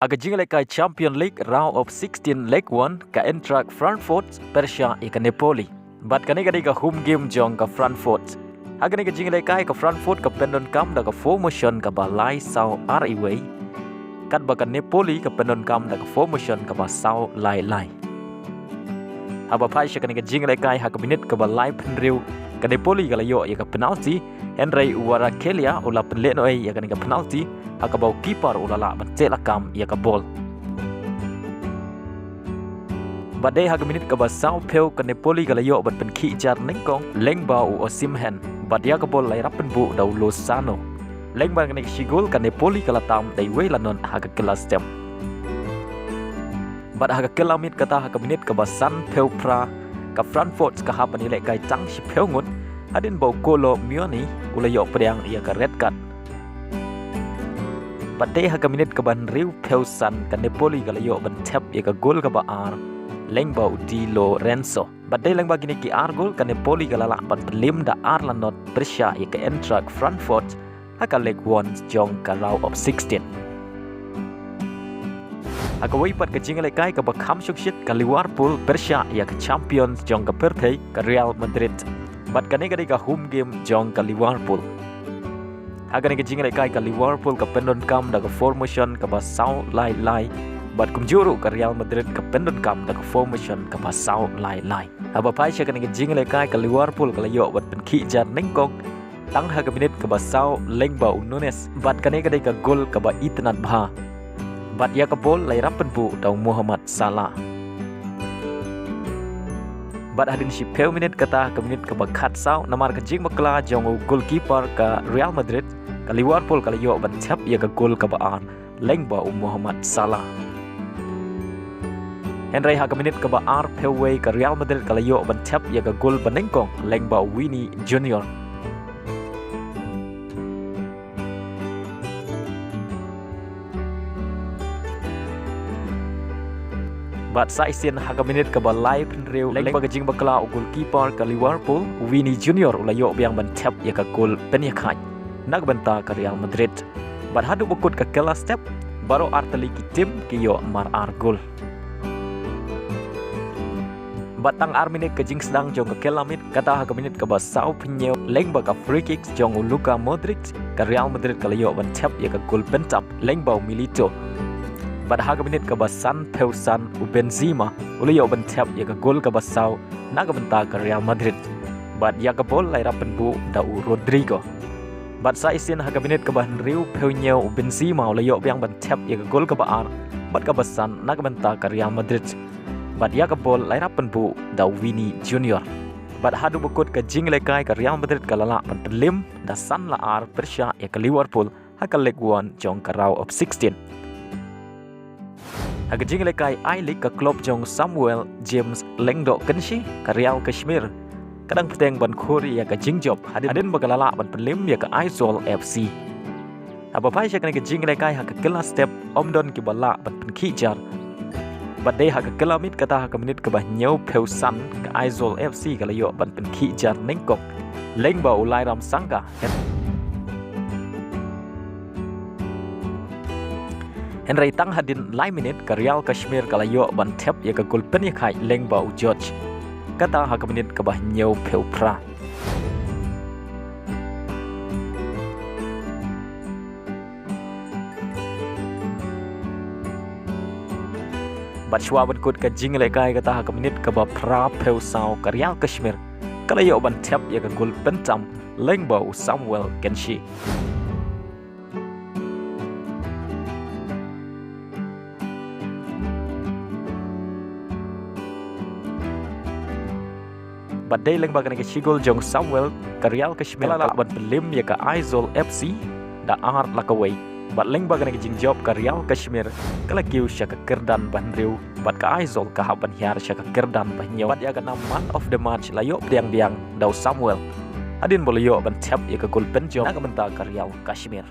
Aga jingleka Champion League round of 16 leg 1 ka Eintracht Frankfurt Persia ika Napoli. Bat kanega ka home game jong ka Frankfurt. Aga nega jingleka ka Frankfurt ka pendon kam da ka formation ka balai sau RIW. Kat ba ka Napoli ka pendon kam da ka formation ka ba sau lai. Aba pai sha kanega jingleka ha ka minute ka balai penriu ka Napoli ka layo ya ka penalti. Henry Warakelia ula penleno ya kanega penalti. Akabau keeper ulala mencela kam ia ke bol. Badai haga minit ke basau peu ke Napoli ke layo bat penki jar nengkong lengbau Osimhen. Badia ke bol lai rapen bu dau Lozano. Lengba ke sigol ke Napoli ke latam dai welanon haga kelas tem. Bad haga kelamit kata haga minit ke basan peu pra ke Frankfurt ke hapan ilek kai tang si peu ngun. Adin bau Kolo Muani ulayo pedang ia ke red card. Badai haga minit ke ban riu peusan ke Napoli ke layo ban tap ya ke gol ke baar lengbau Di Lorenzo. Badai lengba gini ki ar gol ke Napoli ke lalak ban pelim da ar lanot Persia ya ke Eintracht Frankfurt haka leg 1 jong ke round of 16. Haka wipat ke jingle kai ke bakam suksit ke Liverpool Persia ya ke Champions jong ke Perthe ke Real Madrid. Bad kane ke home game jong ke Liverpool. Agar nega jingle kai ke Liverpool ke pendon kam da ke formation ke basau lai. Bat kumjuru ke Real Madrid ke pendon kam da ke formation ke basau lai. Aba pai sha ke nega jingle kai ke Liverpool ke layo bat penki jar nengkong tang haga minit ke basau lengbau Nunes. Bat kane ke gol ke ba itnat bha. Bat ya ke bol lai rapen bu dau Muhammad Salah. Bat hadin si peu minit kata ke minit ke bakat sau namar ke jing makla jong goalkeeper ke Real Madrid ke Liverpool ke layo ban tap ya ke gol ke baan lengbau Muhammad Salah. Henry ha ke minit ke baar peway ke Real Madrid ke layo ban tap ya ke gol banengkong lengbau Winnie Junior. Bat saisin haga minit ke balai penriu lengba ke jing bakla goalkeeper ke Liverpool Winnie Junior ulayo biang ban tap ya ke gol penyakai nak benta ke Real Madrid. Bat hadu bukut ke kelas step baru arteli ki tim kiyo mar ar gol. Batang ar minit ke jing sedang jong ke kelamit kata haga minit ke basau penyeu lengba ke free kick jong Luka Modric ke Real Madrid ke layo ban tap ya ke gol pentap lengbau Milito. Pada haga minit ke basan peusan Benzema ulayo ban tap ya ke gol ke basau naga benta ke Real Madrid. Bad ya ke bol lai rapen bu dau Rodrigo. Bad sa isin haga minit ke bahan riu peunyo Benzema ulayo biang ban tap ya ke gol ke baar bad ke basan naga benta ke Real Madrid. Bad ya ke bol lai rapen bu dau Winnie Junior. Bad hadu bekut ke jing lekai ke Real Madrid ke lalak ban pelim da san laar Persia ya ke Liverpool haka leg 1 jong ke round of 16. Haga jingle kai I-League ke klub jong Samuel James Lengdo Kenshi ke Real Kashmir. Kadang peteng ban Khori ya ke Jingjob hadin bagalala ban pelim ya ke Aizawl FC. Aba pai sha ke jingle kai ha ke kelas step omdon ki bala ban penki jar. Badai ha ke kelamit kata ha ke minit ke bah nyau peusan ke Aizawl FC ke layo ban penki jar nengkok. Lengba ulai ram sangka. Henry tang hadin lai minit ke Real Kashmir ke layo ban tap ya ke gol penyakai lengbau George. Kata ha ke minit ke bah nyau peu pra. Bat shwa berkut ke jingle kai kata ha ke minit ke bah pra peu sau ke Real Kashmir ke layo ban tap ya ke gol pentam lengbau Samuel Kenshi. Badai lengba ke sigol jong Samuel ke Real Kashmir lalak ban pelim ya ke Aizawl FC da ar lakawai. Bat lengba ke jingjob ke Real Kashmir ke lakiu sya ke kerdan ban riu bat ke Aizawl ke haban hiar sya ke kerdan ban nyaw. Bat ya ke man of the match layo biang dau Samuel. Adin boliyo ban tap ya ke gol penjob nak benta ke Real Kashmir.